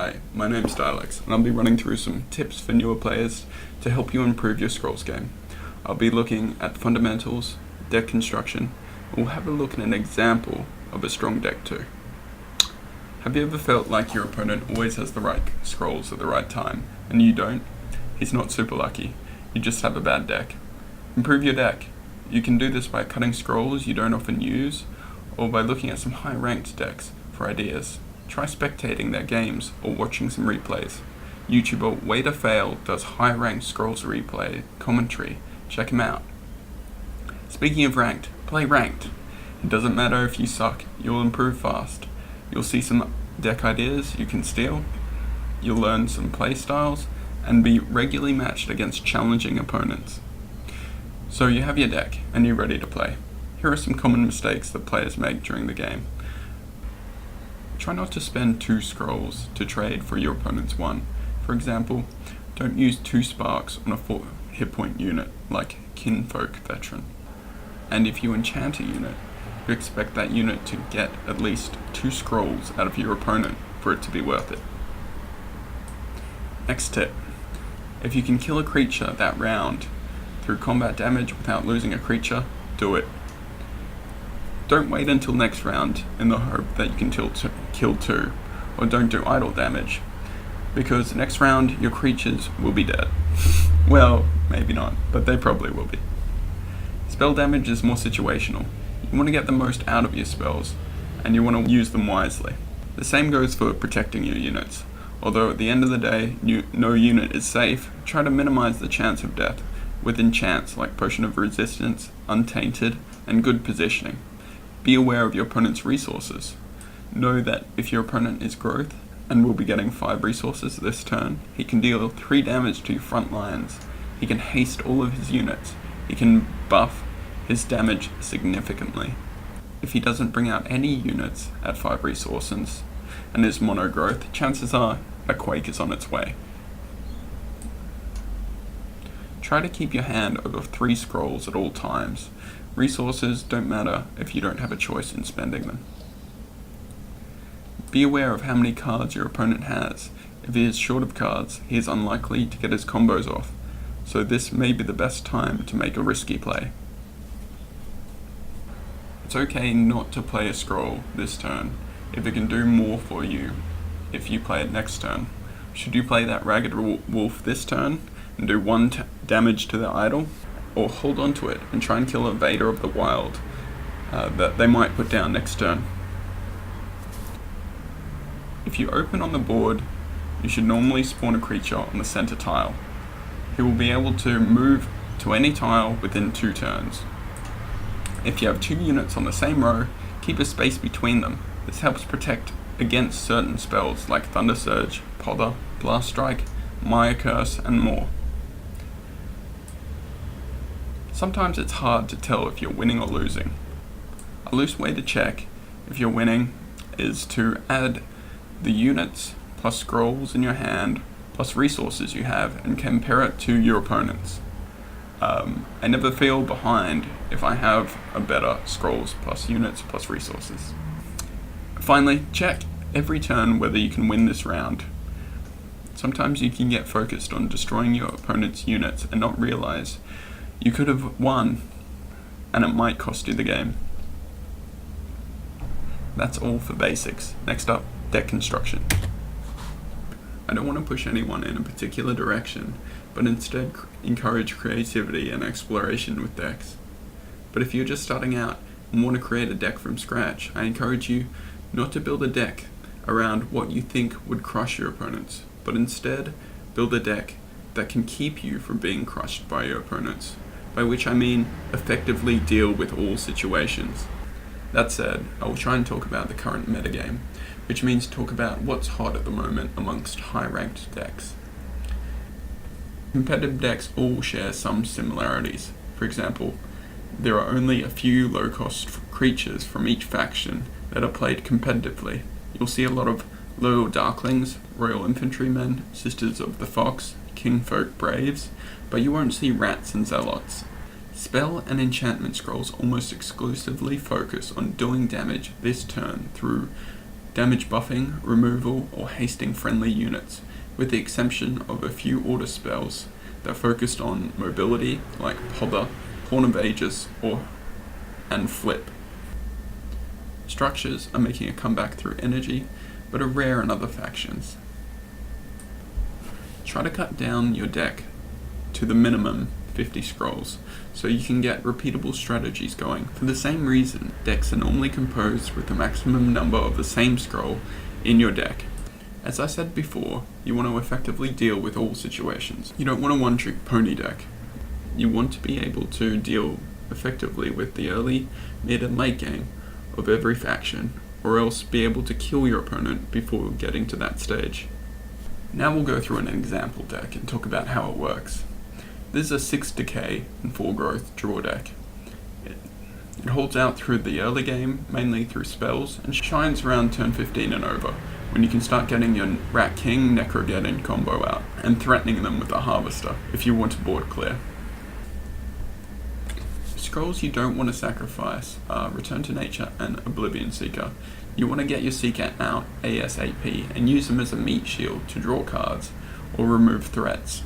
Hi, my name's Dialex, and I'll be running through some tips for newer players to help you improve your Scrolls game. I'll be looking at fundamentals, deck construction, and we'll have a look at an example of a strong deck too. Have you ever felt like your opponent always has the right scrolls at the right time, and you don't? He's not super lucky, you just have a bad deck. Improve your deck. You can do this by cutting scrolls you don't often use, or by looking at some high-ranked decks for ideas. Try spectating their games or watching some replays. YouTuber Way to Fail does high-ranked Scrolls replay commentary. Check him out. Speaking of ranked, play ranked. It doesn't matter if you suck, you'll improve fast. You'll see some deck ideas you can steal, you'll learn some play styles, and be regularly matched against challenging opponents. So you have your deck, and you're ready to play. Here are some common mistakes that players make during the game. Try not to spend 2 scrolls to trade for your opponent's 1. For example, don't use 2 sparks on a 4 hit point unit like Kinfolk Veteran. And if you enchant a unit, you expect that unit to get at least 2 scrolls out of your opponent for it to be worth it. Next tip. If you can kill a creature that round through combat damage without losing a creature, do it. Don't wait until next round in the hope that you can kill 2, or don't do idle damage, because next round your creatures will be dead. Well, maybe not, but they probably will be. Spell damage is more situational. You want to get the most out of your spells, and you want to use them wisely. The same goes for protecting your units. Although at the end of the day, no unit is safe, try to minimize the chance of death with enchants like Potion of Resistance, Untainted, and good positioning. Be aware of your opponent's resources. Know that if your opponent is growth and will be getting 5 resources this turn, he can deal 3 damage to your front lines. He can haste all of his units. He can buff his damage significantly. If he doesn't bring out any units at 5 resources and is mono growth, chances are a Quake is on its way. Try to keep your hand over 3 scrolls at all times. Resources don't matter if you don't have a choice in spending them. Be aware of how many cards your opponent has. If he is short of cards, he is unlikely to get his combos off, so this may be the best time to make a risky play. It's okay not to play a scroll this turn if it can do more for you if you play it next turn. Should you play that Ragged Wolf this turn and do 1 damage to the idol? Or hold on to it and try and kill a Vader of the Wild that they might put down next turn. If you open on the board, you should normally spawn a creature on the center tile. He will be able to move to any tile within 2 turns. If you have 2 units on the same row, keep a space between them. This helps protect against certain spells like Thunder Surge, Pother, Blast Strike, Maya Curse, and more. Sometimes it's hard to tell if you're winning or losing. A loose way to check if you're winning is to add the units plus scrolls in your hand plus resources you have and compare it to your opponent's. I never feel behind if I have a better scrolls plus units plus resources. Finally, check every turn whether you can win this round. Sometimes you can get focused on destroying your opponent's units and not realize you could have won, and it might cost you the game. That's all for basics. Next up, deck construction. I don't want to push anyone in a particular direction, but instead encourage creativity and exploration with decks. But if you're just starting out and want to create a deck from scratch, I encourage you not to build a deck around what you think would crush your opponents, but instead build a deck that can keep you from being crushed by your opponents. By which I mean effectively deal with all situations. That said, I will try and talk about the current metagame, which means talk about what's hot at the moment amongst high-ranked decks. Competitive decks all share some similarities. For example, there are only a few low-cost creatures from each faction that are played competitively. You'll see a lot of Loyal Darklings, Royal Infantrymen, Sisters of the Fox, Kinfolk Braves, but you won't see Rats and Zealots. Spell and enchantment scrolls almost exclusively focus on doing damage this turn through damage buffing, removal, or hasting friendly units, with the exception of a few order spells that focused on mobility, like Pother, Horn of Aegis, and Flip. Structures are making a comeback through energy, but are rare in other factions. Try to cut down your deck to the minimum 50 scrolls, so you can get repeatable strategies going. For the same reason, decks are normally composed with the maximum number of the same scroll in your deck. As I said before, you want to effectively deal with all situations. You don't want a one-trick pony deck. You want to be able to deal effectively with the early, mid, and late game of every faction, or else be able to kill your opponent before getting to that stage. Now we'll go through an example deck and talk about how it works. This is a 6 decay and 4 growth draw deck. It holds out through the early game, mainly through spells, and shines around turn 15 and over, when you can start getting your Rat King Necrogeddon combo out, and threatening them with a Harvester, if you want to board clear. Scrolls you don't want to sacrifice are Return to Nature and Oblivion Seeker. You want to get your Seeker out ASAP, and use them as a meat shield to draw cards, or remove threats.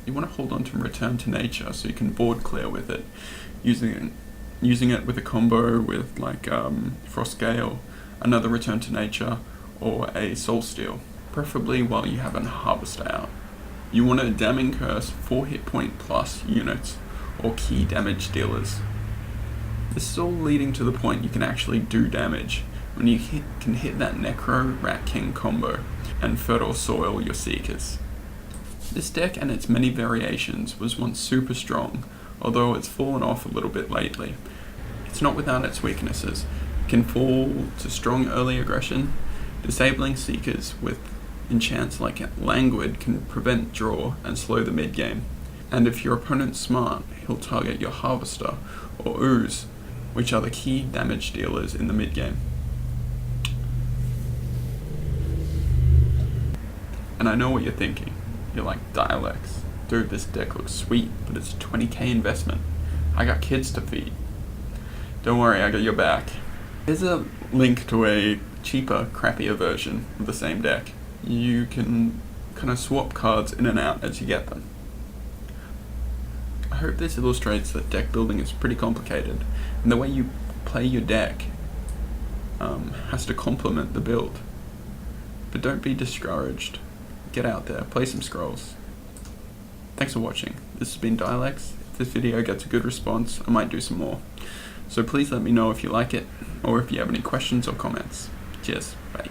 You want to hold on to Return to Nature so you can board clear with it, using it with a combo with like Frostgale, another Return to Nature, or a Soulsteel, preferably while you have a Harvester out. You want a Damning Curse 4 hit point plus units, or key damage dealers. This is all leading to the point you can actually do damage, when you can hit that Necro Rat King combo, and Fertile Soil your Seekers. This deck and its many variations was once super strong, although it's fallen off a little bit lately. It's not without its weaknesses. It can fall to strong early aggression. Disabling Seekers with enchants like Languid can prevent draw and slow the mid game. And if your opponent's smart, he'll target your Harvester or Ooze, which are the key damage dealers in the mid game. And I know what you're thinking. You're like, Dialects, dude, this deck looks sweet, but it's a 20k investment. I got kids to feed. Don't worry, I got your back. Here's a link to a cheaper, crappier version of the same deck. You can kind of swap cards in and out as you get them. I hope this illustrates that deck building is pretty complicated, and the way you play your deck has to complement the build. But don't be discouraged. Get out there, play some scrolls. Thanks for watching. This has been Dialects. If this video gets a good response, I might do some more. So please let me know if you like it, or if you have any questions or comments. Cheers, bye.